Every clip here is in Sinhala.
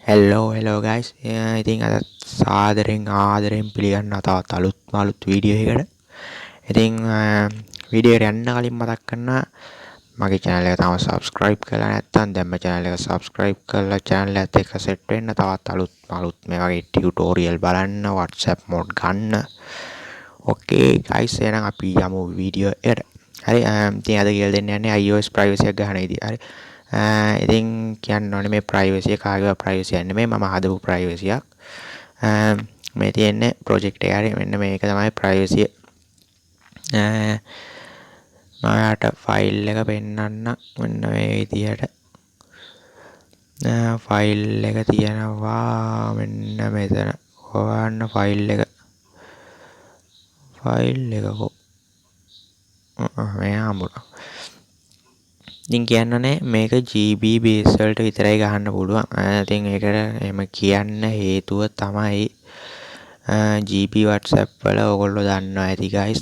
hello guys. ඉතින් අද ආදරෙන් පිළිගන්න තවත් අලුත් වීඩියෝ එකකට. ඉතින් වීඩියෝ එකට යන්න කලින් මතක් කරනවා මගේ channel එක තාම subscribe කරලා නැත්නම් දැන්ම channel එක subscribe කරලා channel එකත් එක්ක set වෙන්න තවත් අලුත් මේ වගේ tutorial බලන්න WhatsApp mode ගන්න. Okay guys, එහෙනම් අපි යමු වීඩියෝ එකට. හරි ඉතින් අද කියලා දෙන්න යන්නේ iOS privacy එක ගන්න විදිය. හරි ඉතින් කියන්න ඕනේ මේ privacy එක කාගේවත් privacy එක නෙමෙයි මම හදපු privacy එකක්. මේ තියෙන්නේ project එක. හරි මෙන්න මේක තමයි privacy එක. මට ෆයිල් එක පෙන්නන්න මෙන්න මේ විදියට. ෆයිල් එක තියෙනවා මෙන්න මෙතන. හොයන්න ෆයිල් එක කො මේ හම්බුණා. ඉතින් කියන්නනේ මේක GB base වලට විතරයි ගහන්න පුළුවන්. ඉතින් ඒකට එහෙම කියන්න හේතුව තමයි GB WhatsApp වල ඔයගොල්ලෝ දන්නවා ඇති guys.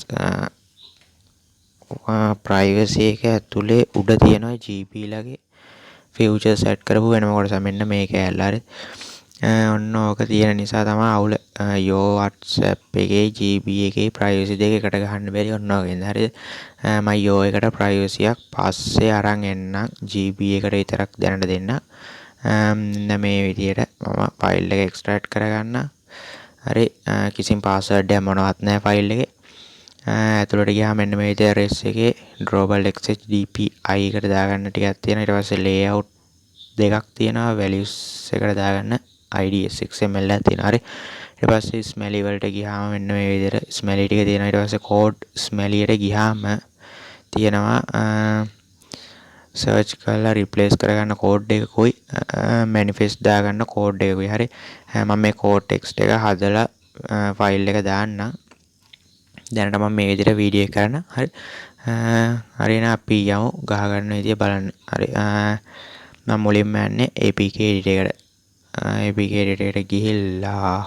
privacy එක ඇතුලේ උඩ තියෙනවා GB ලගේ feature set කරපු වෙනම කොටස. මෙන්න මේක ඇල්ල හරි. ඔන්න ඕක තියෙන නිසා තමයි අවුල. යෝ WhatsApp එකේ GB එකේ privacy දෙක එකට ගහන්න බැරි ඔන්න ඕකෙන්ද. හරිද? මම යෝ එකට privacy එකක් පස්සේ අරන් එන්නම් GB එකට විතරක් දැනට දෙන්න. මේ විදියට මම ෆයිල් එක එක්ස්ට්‍රැක්ට් කරගන්න. හරි කිසිම password එකක් මොනවත් නැහැ ෆයිල් එකේ. ඇතුළට ගියාම මෙන්න මේ විදියට res එකේ global 𝐿HDPI එකට දාගන්න ටිකක් තියෙනවා. ඊට පස්සේ layout දෙකක් තියෙනවා. values එකට දාගන්න IDS XML එකක් තියෙනවා. හරි ඊට පස්සේ smelly වලට ගියාම මෙන්න මේ විදිහට smelly ටික තියෙනවා. ඊට පස්සේ code smelly එකට ගියාම තියෙනවා search කරලා replace කරගන්න code එකකුයි manifest දාගන්න code එකකුයි. හරි මම මේ code text එක හදලා file එක දාන්නම්. දැනට මම මේ විදිහට වීඩියෝ එක කරන්න. හරි හරිනම් අපි යමු ගහ ගන්න විදිය බලන්න. හරි මම මුලින්ම යන්නේ APK editor එකට. APK editor එකට ගිහිල්ලා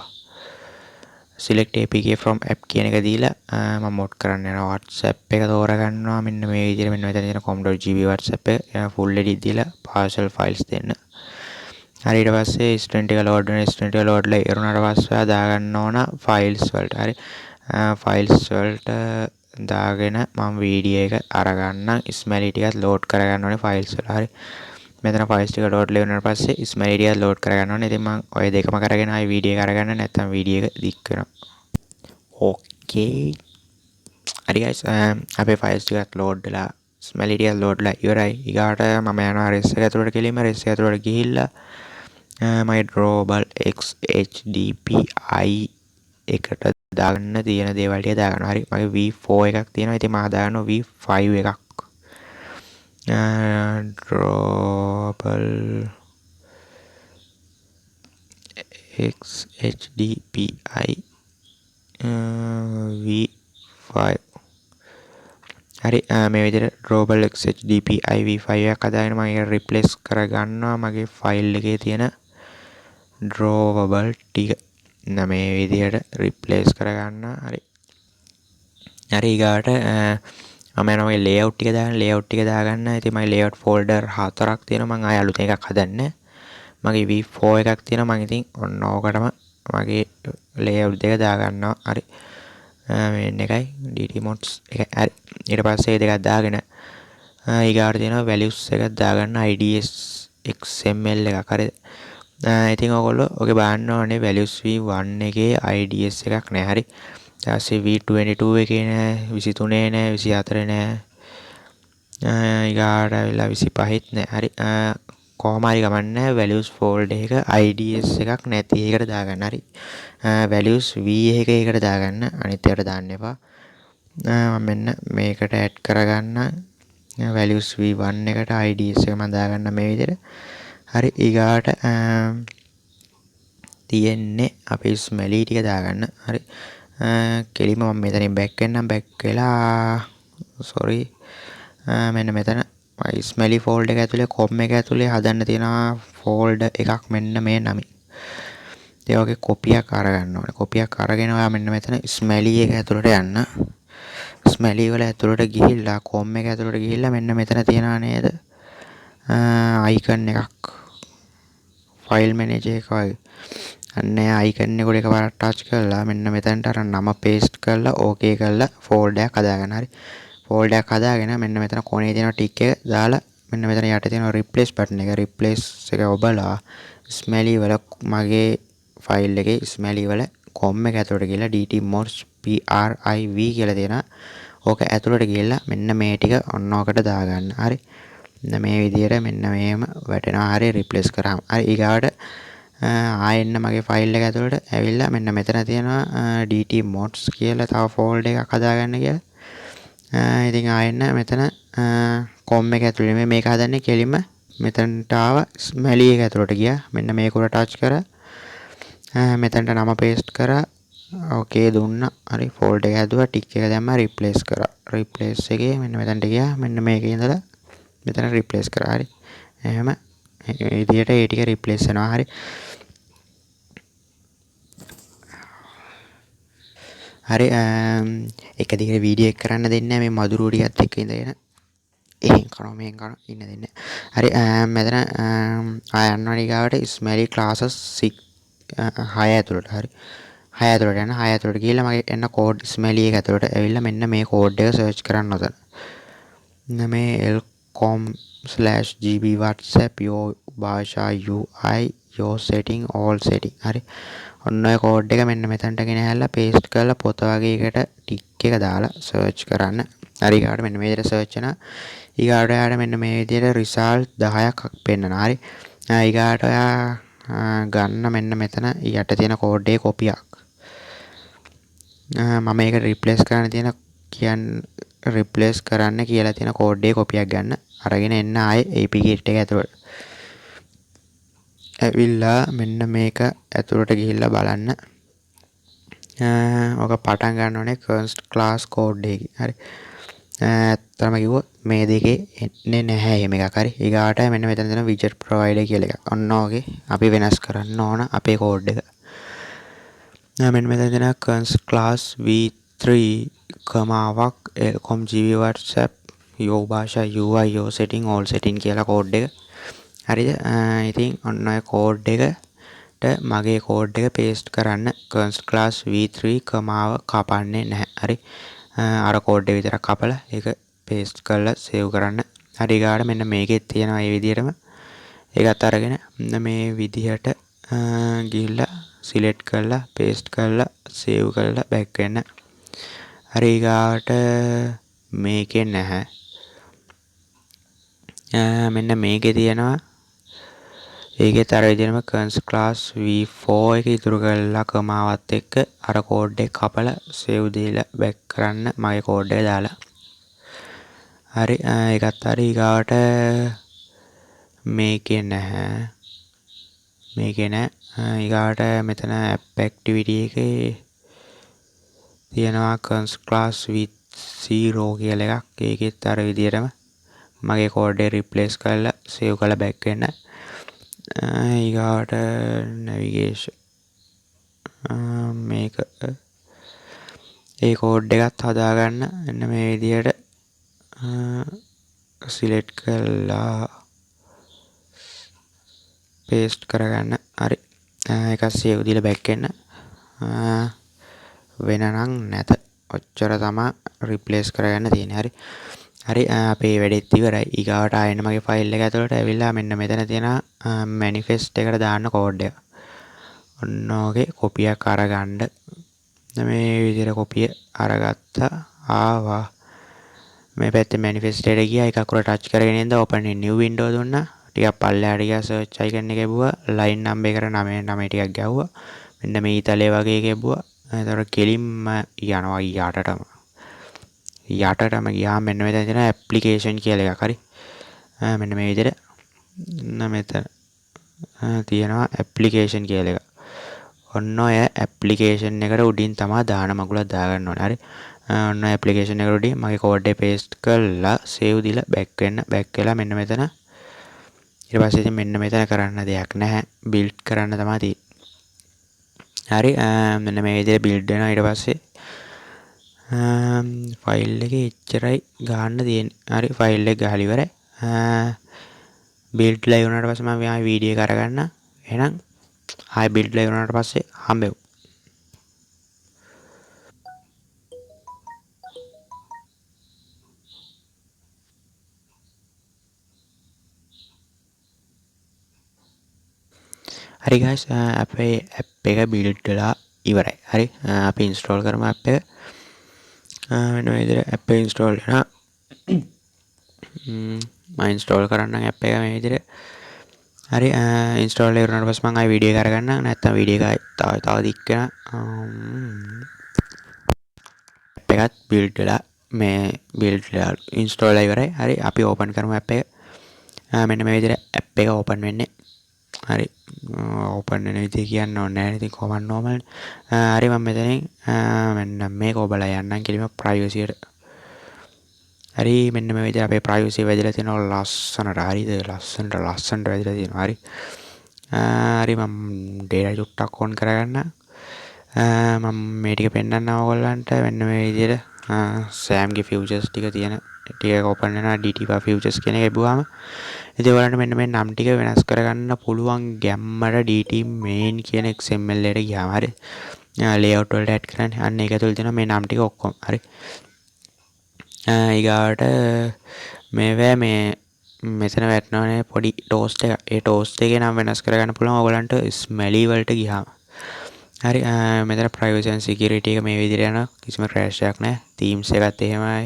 select APK from app කියන එක දීලා මම mod කරන්න යනවා. WhatsApp එක තෝරගන්නවා. මෙන්න මේ විදිහට මෙන්න මෙතන තියෙන com.gb WhatsApp එක full edit දීලා partial files දෙන්න. හරි ඊට පස්සේ student එක load වෙන student එක load ලා ඉරුණාට පස්සේ දාගන්න ඕන files වලට. හරි files වලට දාගෙන මම වීඩියෝ එක අරගන්නම්. ස්මැලි ටිකත් load කරගන්න ඕනේ files වල. හරි මෙතන files ටික load ලැබුණාට පස්සේ ස්මැලි ටිකත් load කරගන්න ඕනේ. ඉතින් මම ඔය දෙකම කරගෙන ආයි වීඩියෝ එක අරගන්න නැත්නම් වීඩියෝ එක දික් වෙනවා. Okay හරි guys අපේ files ටිකත් load වෙලා ස්මැලි ටිකත් load වෙලා ඉවරයි. ඊගාට මම යනවා res එක ඇතුළට කෙලින්ම res එක ඇතුළට ගිහිල්ලා my global 𝐿HDPI එකට දාගන්න තියෙන දේවල් ටික දාගන්නවා. හරි මගේ V4 එකක් තියෙනවා. ඉතින් මම දාගන්නවා V5 එකක්. global 𝐿HDPI V5. හරි මේ විදිහට global 𝐿HDPI V5 එකක් හදාගෙන මම ඒක replace කරගන්නවා මගේ ෆයිල් එකේ තියෙන drawable ටික. මේ විදිහට replace කරගන්න. හරි ඊගාට මම යනවා මේ layout ටික දාගන්න. ඉතින් මගේ layout folder 4ක් තියෙනවා. මම ආය අලුතෙන් එකක් හදන්නේ. මගේ V4 එකක් තියෙනවා. මම ඉතින් ඔන්න ඕකටම මගේ layout දෙක දාගන්නවා. හරි මෙන්න එකයි dt mods එක. හරි ඊට පස්සේ මේ දෙකක් දාගෙන ඊගාට තියෙනවා values එකක් දාගන්න IDS XML එකක්. හරිද? ඉතින් ඔයගොල්ලෝ ඔගේ බලන්න ඕනේ values v1 එකේ IDS එකක් නෑ. හරි ඊට v22 එකේ නෑ, 23 නෑ, 24 නෑ, ඊගාට ඇවිල්ලා 25ත් නෑ. හරි කොහොම හරි ගමන්නේ values folder එක IDS එකක් නැති එකට දාගන්න. හරි values v එකකට දාගන්න. අනිත් ඒවාට දාන්න එපා. මම මෙන්න මේකට add කරගන්න values v1 එකට IDS එක මම දාගන්න මේ විදිහට. හරි ඊගාට තියෙන්නේ අපේ ස්මැලි ටික දාගන්න. හරි කෙලිම මම මෙතනින් බැක් වෙන්නම්. බැක් වෙලා sorry මෙන්න මෙතන ස්මැලි ෆෝල්ඩර් එක ඇතුලේ com එක ඇතුලේ හදන්න තියෙනවා ෆෝල්ඩර් එකක් මෙන්න මේ නමින්. ඒ වගේ කොපියක් අරගන්න ඕනේ. කොපියක් අරගෙන ඔයා මෙන්න මෙතන ස්මැලි එක ඇතුලට යන්න. ස්මැලි වල ඇතුලට ගිහිල්ලා com එක ඇතුලට ගිහිල්ලා මෙන්න මෙතන තියනවා නේද icon එකක් ෆයිල් මැනේජර් එක වගේ. අන්න අයිකන් එක එකපාරක් ටච් කරලා මෙන්න මෙතනට අර නම පේස්ට් කරලා ඕකේ කරලා ෆෝල්ඩර් එකක් හදාගන්න. හරි. ෆෝල්ඩර් එකක් හදාගෙන මෙන්න මෙතන කොනේ තියෙන ටික් එක දාලා මෙන්න මෙතන යට තියෙන රිප්ලේස් බටන් එක රිප්ලේස් එක ඔබලා ස්මැලි වල මගේ ෆයිල් එකේ ස්මැලි වල කොම් එක ඇතුළට ගිහලා dt_mods priv කියලා තියෙනවා. ඕක ඇතුළට ගිහලා මෙන්න මේ ටික ඔන්න ඔකට දාගන්න. හරි. මෙන්න මේ විදිහට මෙන්න මේම වැටෙනවා. හරි රිප්ලේස් කරාම. හරි ඊගාවට ආයෙන්න මගේ ෆයිල් එක ඇතුළට ඇවිල්ලා මෙන්න මෙතන තියෙනවා dt_mods කියලා තව ෆෝල්ඩර් එකක් හදාගන්න කියලා. ඉතින් ආයෙන්න මෙතන කොම් එක ඇතුළේ මේක හදන්නේ කෙලින්ම මෙතනට ආව ස්මැලි එක ඇතුළට ගියා. මෙන්න මේක උඩ ටච් කරා. මෙතනට නම පේස්ට් කරා. ඕකේ දුන්නා. හරි ෆෝල්ඩර් එක හැදුවා. ටික් එක දැම්මා රිප්ලේස් කරා. රිප්ලේස් එකේ මෙන්න මෙතනට ගියා. මෙන්න මේකේ ඉඳලා මෙතන රිප්ලේස් කරා. හරි. එහෙම විදියට ඒ ටික රිප්ලේස් වෙනවා. හරි. හරි එක දිගට වීඩියෝ එක කරන්න දෙන්නේ මේ මදුරුව ටිකත් එක්ක ඉඳගෙන එහෙන් කරනවා මෙහෙන් කරනවා ඉන්න දෙන්නේ. හරි මෙතන ආය යනවා ඊගාවට ස්මැලි ක්ලාසස් 6 ඇතුළට. හරි 6 ඇතුළට යන 6 ඇතුළට ගිහලා මගේ එන්න කෝඩ් ස්මැලි එක ඇතුළට ඇවිල්ලා මෙන්න මේ කෝඩ් එක සර්ච් කරන්න ඕන. මෙන්න මේ 𝐿COM/GB WhatsApp 𝐿 setting all setting. හරි ඔන්න ඔය කෝඩ් එක මෙන්න මෙතනට ගෙන ඇහැල්ලා පේස්ට් කරලා පොත වගේ එකට ටික් එක දාලා සර්ච් කරන්න. හරි ඊගාට මෙන්න මේ විදිහට සර්ච් කරනවා. ඊගාට ඔයාට මෙන්න මේ විදිහට රිසල්ට් 10ක් පෙන්නනවා. හරි ඊගාට ඔයා ගන්න මෙන්න මෙතන යට තියෙන කෝඩ් එකේ කොපියක්. මම මේක රිප්ලේස් කරන්න කියලා තියෙන කෝඩ් එකේ කොපියක් ගන්න. අරගෙන එන්න ආයේ APK kit එක ඇතුළට. ඇවිල්ලා මෙන්න මේක ඇතුළට ගිහිල්ලා බලන්න. ඔක පටන් ගන්න ඕනේ කන්ස්ට් ක්ලාස් කෝඩ් එකකින්. හරි. ඇත්තම කිව්වොත් මේ දෙකේ එන්නේ නැහැ එහෙම එකක්. හරි. ඊගාට මෙන්න මෙතන තියෙන widget provider කියලා එකක්. ඔන්න ඕකේ අපි වෙනස් කරන්න ඕන අපේ කෝඩ් එක. මෙන්න මෙතන තියෙන කන්ස්ට් ක්ලාස් v3 කමාවක් 𝐿COM/GB WhatsApp 𝐿 setting all setting කියලා කෝඩ් එක. හරිද? ඉතින් ඔන්න ඔය කෝඩ් එකට මගේ කෝඩ් එක පේස්ට් කරන්න කන්ස්ට් ක්ලාස් v3 කමාව කපන්නේ නැහැ. හරි. අර කෝඩ් එක විතරක් කපලා ඒක පේස්ට් කරලා සේව් කරන්න. හරි ඊගාට මෙන්න මේකෙත් තියෙනවා මේ විදිහටම. ඒකත් අරගෙන මේ විදිහට ගිහිල්ලා සිලෙක්ට් කරලා පේස්ට් කරලා සේව් කරලා බැක් වෙන්න. හරි ඊගාට මේකේ නැහැ. මෙන්න මේකේ තියෙනවා ඒකෙත් අර විදිහටම කන්ස්ට් ක්ලාස් v4 එක ඉතුරු කරලා කමාවත් එක්ක අර කෝඩ් එක කපලා සේව් දීලා බැක් කරන්න මගේ කෝඩ් එක දාලා. හරි ඒකත් හරි ඊගාවට මේකේ නැහැ. ඊගාවට මෙතන app activity එකේ තියෙනවා කන්ස්ට් ක්ලාස් v0 කියලා එකක්. ඒකෙත් අර විදිහටම මගේ කෝඩ් එක රිප්ලේස් කරලා සේව් කරලා බැක් වෙන්න. ඊගාට නැවිගේෂන් මේක ඒ කෝඩ් එකත් හදාගන්න එන්න මේ විදිහට සිලෙක්ට් කරලා පේස්ට් කරගන්න. හරි ඒක සේව් දීලා බැක් වෙන්න. වෙනනම් නැත. ඔච්චර තමයි රිප්ලේස් කරගන්න තියෙන්නේ. හරි අපේ වැඩෙත් ඉවරයි. ඊගාවට ආයෙත් මගේ ෆයිල් එක ඇතුළට ඇවිල්ලා මෙන්න මෙතන තියෙන මැනිෆෙස්ට් එකට දාන්න කෝඩ් එක. ඔන්න ඔගේ කොපියක් අරගන්න. මේ විදිහට කොපිය අරගත්තා. ආවා. මේ පැත්තේ මැනිෆෙස්ට් එකට ගියා. එක අකුර ටච් කරගෙන ඉඳ open in new window දුන්නා. ටිකක් පල්ලෙහාට ගියා search icon එක ගැබුවා. line number එකට 9 ටිකක් ගැහුවා. මෙන්න මේ ඊතලයේ වගේ ගැබුවා. එතකොට කෙලින්ම යනවා යටටම ගියාම මෙන්න මෙතන තියෙන ඇප්ලිකේෂන් කියලා එකක්. හරි මෙන්න මේ විදිහට මෙතන තියෙනවා ඇප්ලිකේෂන් කියලා එක. ඔන්න ඔය ඇප්ලිකේෂන් එකට උඩින් තමයි දාන මගුලක් දාගන්න ඕනේ. හරි ඔන්න ඇප්ලිකේෂන් එකට උඩින් මගේ කෝඩ් එක පේස්ට් කරලා සේව් දීලා බැක් වෙන්න. බැක් වෙලා මෙන්න මෙතන ඊට පස්සේ ඉතින් මෙන්න මෙතන කරන්න දෙයක් නැහැ. බිල්ඩ් කරන්න තමයි තියෙන්නේ. හරි මෙන්න මේ විදිහට බිල්ඩ් වෙනවා. ඊට පස්සේ ෆයිල් එකේ එච්චරයි ගන්න තියෙන්නේ. හරි ෆයිල් එක ගහලා ඉවරයි. බිල්ඩ්ලා වුණාට පස්සේ මම ආයෙ වීඩියෝ එක අරගන්න. එහෙනම් ආයෙ බිල්ඩ් එක ඉවරනාට පස්සේ හම්බෙමු. හරි guys, අපේ app එක build වෙලා ඉවරයි. හරි, අපි install කරමු app එක. මෙන්න මේ විදිහට app එක install වෙනවා. මම install කරන්නම් app එක මේ විදිහට. හරි, install කරනාට පස්සේ මම ආයි වීඩියෝ එක අරගන්නම්. නැත්නම් වීඩියෝ එක තව දික් වෙනවා. app එකත් build වෙලා මේ build වෙලා install වෙලා ඉවරයි. හරි, අපි open කරමු app එක. මෙන්න මේ විදිහට app එක open වෙන්නේ. හරි, open වෙන විදිහ කියන්න ඕනේ නැහැ. ඉතින් කොහොමද normal. හරි, මම මෙතනින් මෙන්න මේක ඔබලා යන්නම් කෙලිම privacy එකට. හරි, මෙන්න මේ විදිහට අපේ privacy වැදලා තියෙනවා ලස්සනට. හරිද? ලස්සනට වැදලා තියෙනවා. හරි. හරි, මම data චුට්ටක් on කරගන්න. මම මේ ටික පෙන්නන්න ඕගොල්ලන්ට. මෙන්න මේ විදිහට සෑම්ගේ futures ටික තියෙන ටික open වෙනවා. DT futures කියන එක ලැබුවාම ඉතින් ඔයාලට මෙන්න මේ නම් ටික වෙනස් කරගන්න පුළුවන් ගැම්මට DT main කියන XML එකට ගියාම. හරි, layout වලට add කරන්න. අන්න ඒක ඇතුළේ තියෙනවා මේ නම් ටික ඔක්කොම. හරි, ඊගාවට මේවා මේ මෙතන වැටෙනවනේ පොඩි toast එක. ඒ toast එකේ නම් වෙනස් කරගන්න පුළුවන් ඔයගලන්ට smelly වලට ගියාම. හරි, මෙතන privacy and security එක මේ විදිහට යනවා. කිසිම crash එකක් නැහැ. themes එකත් එහෙමයි,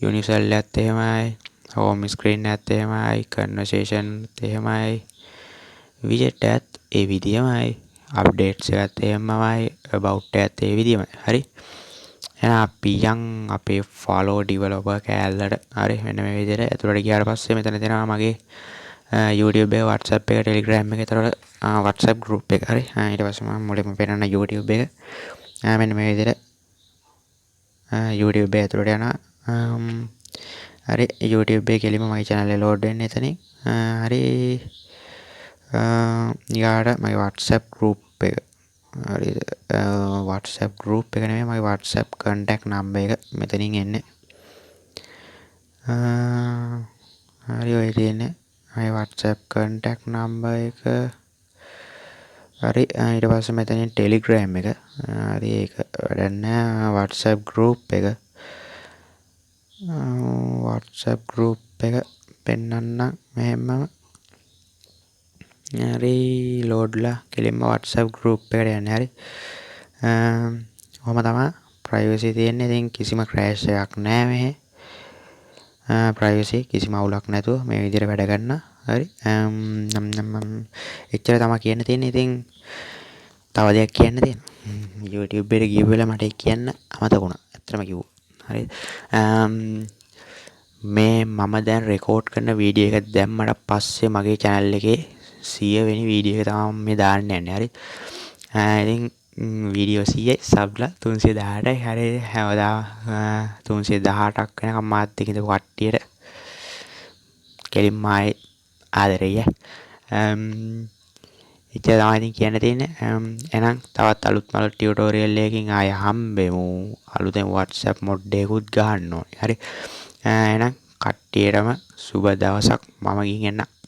universal එකත් එහෙමයි, home screen එකත් එහෙමයි, conversation එහෙමයි, widget එකත් ඒ විදිහමයි, updates එකත් එහෙමයි, about එකත් ඒ විදිහමයි. හරි, එහෙනම් අපි යන් අපේ follow developer කෑල්ලට. හරි, මෙන්න මේ විදිහට ඇතුළට ගියාට පස්සේ මෙතන තියෙනවා මගේ YouTube එක, WhatsApp එක, Telegram එක. ඒතරට WhatsApp group එක. හරි, ඊට පස්සේ මම මුලින්ම පෙන්නන YouTube එක. මෙන්න මේ විදිහට YouTube එක ඇතුළට යනවා. හරි, YouTube එකේ කෙලිම මගේ channel එක load වෙන්නේ එතනින්. හරි, ඊගාට මගේ WhatsApp group එක. හරි, WhatsApp group එක නෙමෙයි මගේ WhatsApp contact number එක මෙතනින් එන්නේ. හරි, ඔය තියෙන්නේ මගේ WhatsApp contact number එක. හරි, ඊට පස්සේ මෙතනින් Telegram එක. හරි, ඒක වැඩක් නැහැ. WhatsApp group එක. WhatsApp group එක පෙන්නන්න මෙහෙම. හරි, loadලා කෙලින්ම WhatsApp group එකට යන්නේ. හරි, කොහොම තමයි privacy තියෙන්නේ. ඉතින් කිසිම crash එකක් නැහැ මෙහෙ. privacy කිසිම අවුලක් නැතුව මේ විදිහට වැඩ ගන්න. හරි, එච්චර තමයි කියන්න තියෙන්නේ. ඉතින් තව දෙයක් කියන්න තියෙනවා. YouTube එකට ගිය වෙලාව මට කියන්න අමතක වුණා. ඇත්තටම කිව්වා. හරි, මේ මම දැන් රෙකෝඩ් කරන වීඩියෝ එක දැම්මට පස්සේ මගේ channel එකේ 100 වෙනි වීඩියෝ එක තමයි මේ දාන්න යන්නේ. හරි, ඉතින් වීඩියෝ 100යි සබ්ලා 318යි. හරි, හැමදාම 318ක් වෙනකම් මාත් එක්ක ඉඳපු කට්ටියට කෙලින්ම ආයේ ආදරෙයි. ඉතින් තමයි ඉතින් කියන්න තියෙන්නේ. එහෙනම් තවත් අලුත් ටියුටෝරියල් එකකින් ආයෙ හම්බෙමු. අලුතෙන් WhatsApp mod එකකුත් ගහන්න ඕනේ. හරි, එහෙනම් කට්ටියටම සුබ දවසක්. මම ගිහින් එන්න.